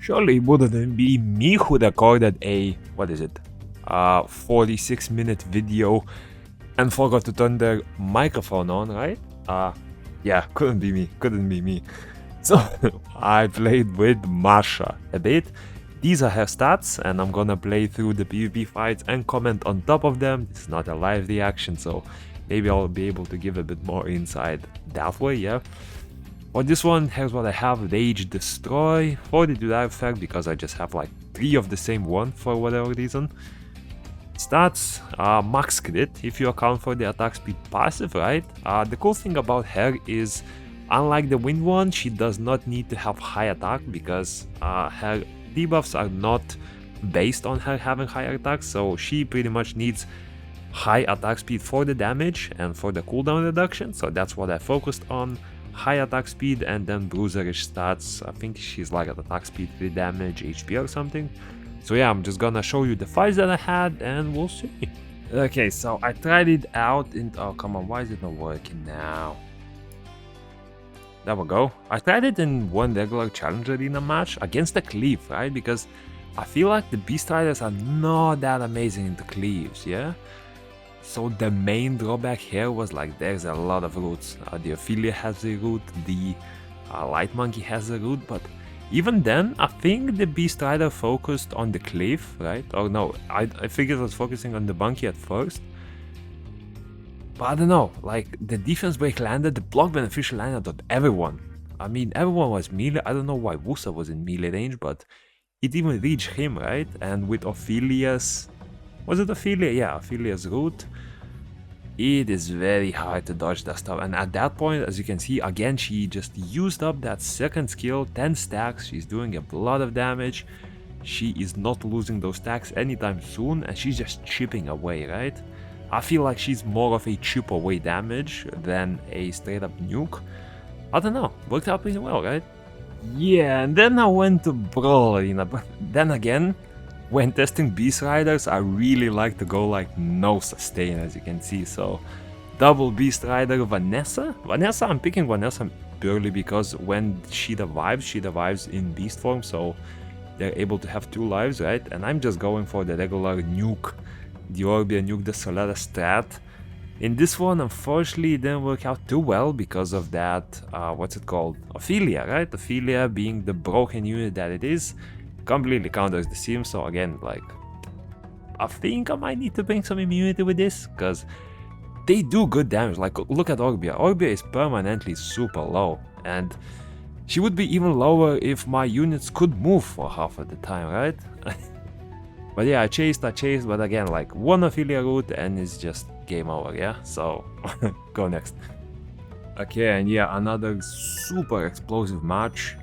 Surely it wouldn't be me who recorded a, 46-minute video and forgot to turn the microphone on, right? Yeah, couldn't be me. So, I played with MASHA a bit. These are her stats, and I'm gonna play through the PvP fights and comment on top of them. It's not a live reaction, so maybe I'll be able to give a bit more insight that way, yeah? For this one, here's what I have: Rage Destroy, 42 life effect, because I just have like 3 of the same one for whatever reason. Stats, max crit, if you account for the attack speed passive, right? The cool thing about her is, unlike the wind one, she does not need to have high attack, because her debuffs are not based on her having higher attack, so she pretty much needs high attack speed for the damage and for the cooldown reduction, so that's what I focused on. High attack speed and then bruiserish stats. I think she's like at attack speed, 3 damage, HP or something. So yeah, I'm just gonna show you the fights that I had and we'll see. Okay, so I tried it out in... Oh, come on, why is it not working now? There we go. I tried it in one regular challenge arena match against the cleave, right? Because I feel like the beast riders are not that amazing in the cleaves, yeah? So the main drawback here was like there's a lot of routes. The Ophelia has a route, the Light Monkey has a route, but even then I think the Beast Rider focused on the cliff, right? Or no, I figured it was focusing on the Monkey at first. But I don't know, like the defense break landed, the block beneficial landed on everyone. I mean, everyone was melee. I don't know why Wusa was in melee range, but it even reached him, right? And with Ophelia's... Was it Ophelia? Yeah, Ophelia's route. It is very hard to dodge that stuff, and at that point, as you can see, again, she just used up that second skill, 10 stacks. She's doing a lot of damage. She is not losing those stacks anytime soon, and she's just chipping away, right? I feel like she's more of a chip away damage than a straight up nuke. I don't know, worked out pretty well, right? Yeah, and then I went to Brawl Arena, but then again, when testing Beast Riders, I really like to go like no sustain, as you can see. So double Beast Rider Vanessa. I'm picking Vanessa purely because when she revives in beast form, so they're able to have 2 lives, right? And I'm just going for the regular nuke, the Orbia nuke the Solera strat. In this one, unfortunately, it didn't work out too well because of that, Ophelia, right? Ophelia being the broken unit that it is, completely counters the sim. So again, like, I think I might need to bring some immunity with this, because they do good damage. Like, look at Orbia. Orbia is permanently super low, and she would be even lower if my units could move for half of the time, right? But yeah, I chased, but again, like, one Ophelia route and it's just game over, yeah? So, go next. Okay, and yeah, another super explosive match.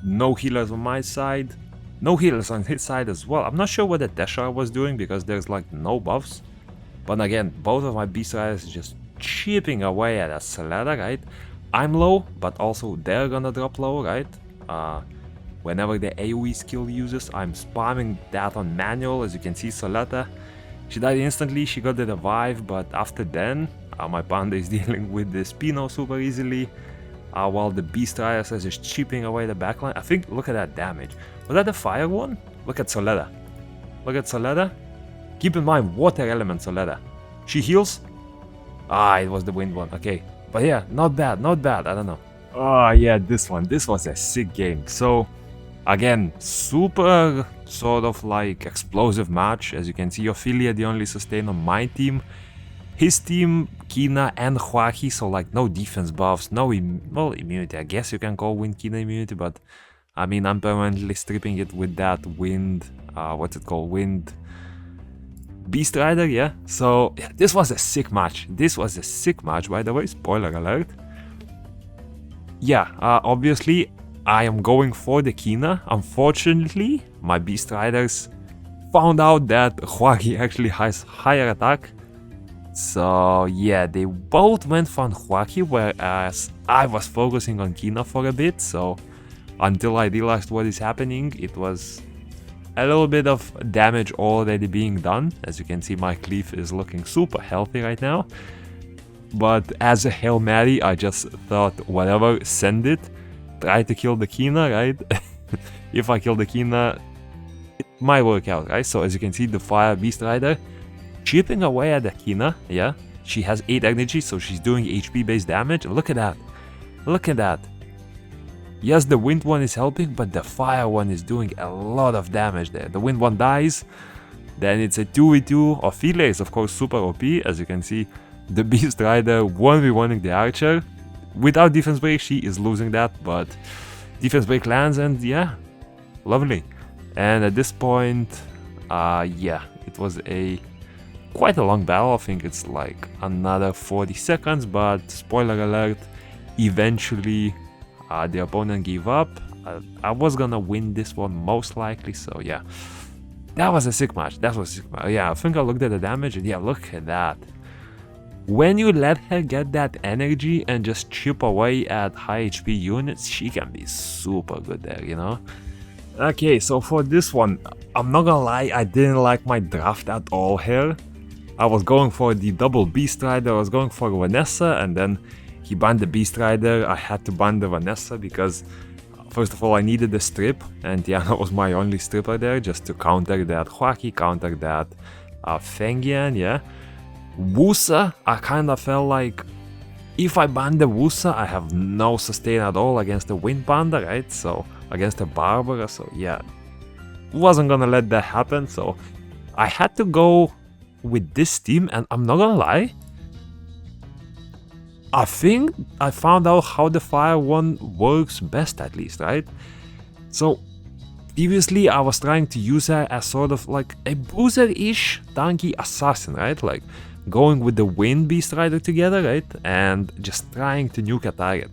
No healers on my side. No healers on his side as well. I'm not sure what the Deshar was doing because there's like no buffs. But again, both of my Beast Riders just chipping away at a Solera, right? I'm low, but also they're gonna drop low, right? Whenever the AoE skill uses, I'm spamming that on manual. As you can see, Solera, she died instantly, she got the revive, but after then, my Panda is dealing with the Spino super easily. While the Beast Riders are just chipping away the backline. I think, look at that damage. Was that the fire one? Look at Solera. Look at Solera. Keep in mind, water element Solera. She heals. It was the wind one. Okay. But yeah, not bad. I don't know. Oh yeah, this one. This was a sick game. So, again, super sort of like explosive match. As you can see, Ophelia the only sustain on my team. His team, Kina and Huaki, so like no defense buffs, no immunity. I guess you can call Wind Kina immunity, but I mean, I'm permanently stripping it with that Wind, Wind Beast Rider, yeah? So, yeah, this was a sick match. By the way, spoiler alert. Yeah, obviously, I am going for the Kina. Unfortunately, my Beast Riders found out that Huaki actually has higher attack. So yeah, they both went for Huaki, whereas I was focusing on Kina for a bit, so until I realized what is happening, it was a little bit of damage already being done. As you can see, my cleave is looking super healthy right now. But as a Hail Mary, I just thought, whatever, send it. Try to kill the Kina, right? if I kill the Kina, it might work out, right? So as you can see, the Fire Beast Rider chipping away at the Kina, yeah? She has 8 energy, so she's doing HP based damage. Look at that. Look at that. Yes, the wind one is helping, but the fire one is doing a lot of damage there. The wind one dies, then it's a 2v2. Ophelia is of course super OP, as you can see. The Beast Rider 1v1ing the Archer. Without defense break, she is losing that, but defense break lands and yeah, lovely. And at this point, yeah, it was quite a long battle. I think it's like another 40 seconds, but spoiler alert, eventually the opponent gave up. I was gonna win this one most likely, so yeah. That was a sick match, that was a sick match. Yeah, I think I looked at the damage and yeah, look at that. When you let her get that energy and just chip away at high HP units, she can be super good there, you know? Okay, so for this one, I'm not gonna lie, I didn't like my draft at all here. I was going for the double Beast Rider, I was going for Vanessa, and then he banned the Beast Rider. I had to ban the Vanessa because, first of all, I needed the strip, and yeah, that was my only stripper there, just to counter that Huaki, counter that Fengian, yeah. Wusa, I kind of felt like if I ban the Wusa, I have no sustain at all against the Wind Panda, right? So, against the Barbara, so yeah, wasn't gonna let that happen, so I had to go with this team, and I'm not gonna lie, I think I found out how the fire one works best, at least, right? So, previously I was trying to use her as sort of like a bruiser-ish tanky assassin, right? Like, going with the Wind Beast Rider together, right? And just trying to nuke a target.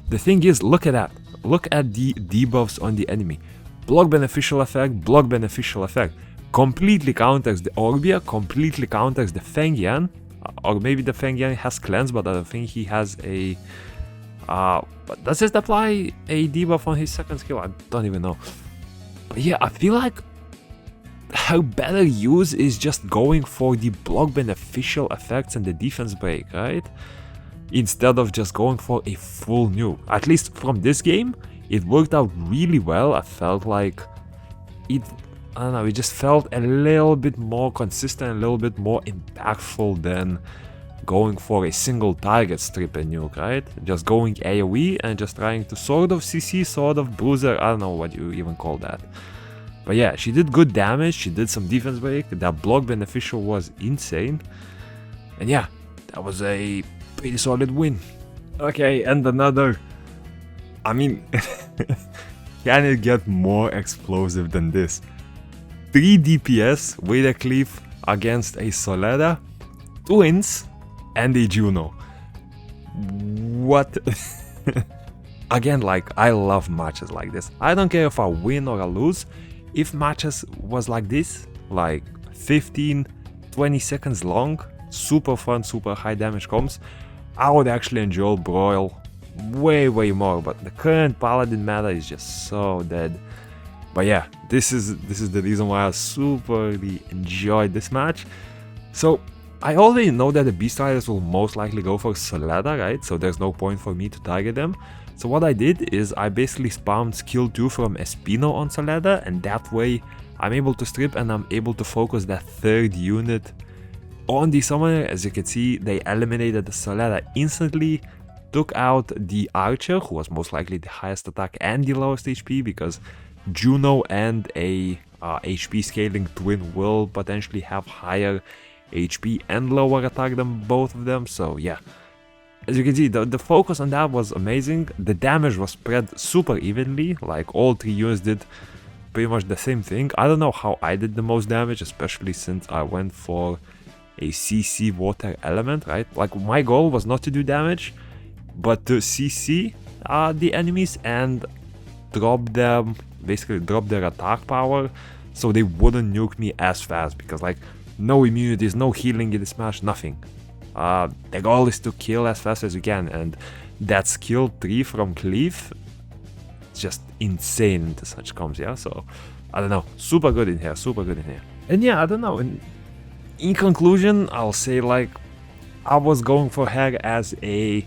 The thing is, look at that. Look at the debuffs on the enemy. Block beneficial effect, block beneficial effect. Completely counters the Orbia, completely counters the Fengian. Or maybe the Fengian has cleanse, but I don't think he has a... but does it apply a debuff on his second skill? I don't even know. But yeah, I feel like her better use is just going for the block beneficial effects and the defense break, right? Instead of just going for a full nuke. At least from this game, it worked out really well. I felt like it, I don't know, it just felt a little bit more consistent, a little bit more impactful than going for a single target strip and nuke, right? Just going AoE and just trying to sort of CC, sort of bruiser, I don't know what you even call that. But yeah, she did good damage, she did some defense break, that block beneficial was insane. And yeah, that was a pretty solid win. Okay, and another, I mean, can it get more explosive than this? 3 DPS with a cleave against a Solera, twins, and a Juno. What? Again, like, I love matches like this. I don't care if I win or I lose. If matches was like this, like 15, 20 seconds long, super fun, super high damage comms, I would actually enjoy Broil way more, but the current Paladin meta is just so dead. But yeah, this is the reason why I superly enjoyed this match. So I already know that the Beast Riders will most likely go for Solera, right? So there's no point for me to target them. So what I did is I basically spammed skill 2 from Espino on Solera, and that way I'm able to strip and I'm able to focus that third unit on the summoner. As you can see, they eliminated the Solera instantly, took out the Archer, who was most likely the highest attack and the lowest HP, because Juno and a HP scaling twin will potentially have higher HP and lower attack than both of them. So yeah, as you can see, the focus on that was amazing. The damage was spread super evenly, like all 3 units did pretty much the same thing. I don't know how I did the most damage, especially since I went for a CC water element, right? Like, my goal was not to do damage, but to CC the enemies and drop them, basically drop their attack power, so they wouldn't nuke me as fast, because like, no immunities, no healing in this match, nothing. The goal is to kill as fast as you can, and that skill 3 from Cleave, it's just insane into such comms, yeah? So, I don't know, super good in here, super good in here. And yeah, I don't know, in conclusion, I'll say like, I was going for her as a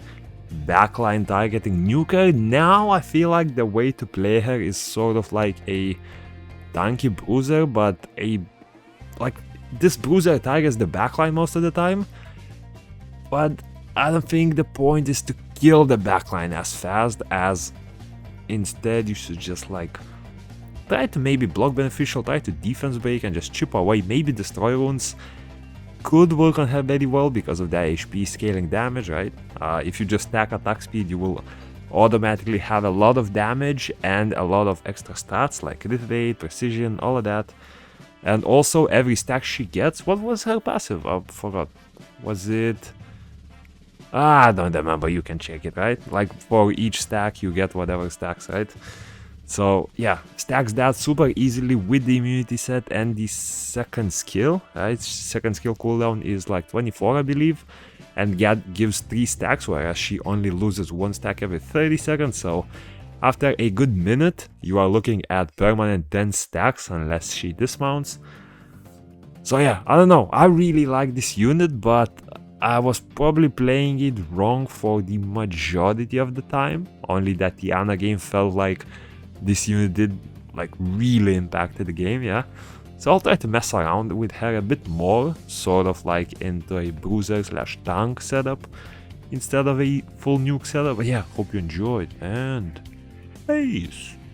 backline targeting nuker. Now I feel like the way to play her is sort of like a tanky bruiser, but this bruiser targets the backline most of the time. But I don't think the point is to kill the backline as fast, as instead you should just like try to maybe block beneficial, try to defense break and just chip away. Maybe destroy runes could work on her very well because of the HP scaling damage, right? If you just stack attack speed, you will automatically have a lot of damage and a lot of extra stats like crit rate, precision, all of that. And also every stack she gets, what was her passive? I forgot. Was it... I don't remember, you can check it, right? Like for each stack you get whatever stacks, right? So yeah, stacks that super easily with the immunity set and the second skill, right? Second skill cooldown is like 24, I believe, and gives 3 stacks, whereas she only loses 1 stack every 30 seconds. So after a good minute, you are looking at permanent 10 stacks unless she dismounts. So yeah, I don't know, I really like this unit, but I was probably playing it wrong for the majority of the time. Only that the Ana game felt like this unit did like really impacted the game, yeah. So I'll try to mess around with her a bit more, sort of like into a bruiser / tank setup instead of a full nuke setup. But yeah, hope you enjoyed and peace.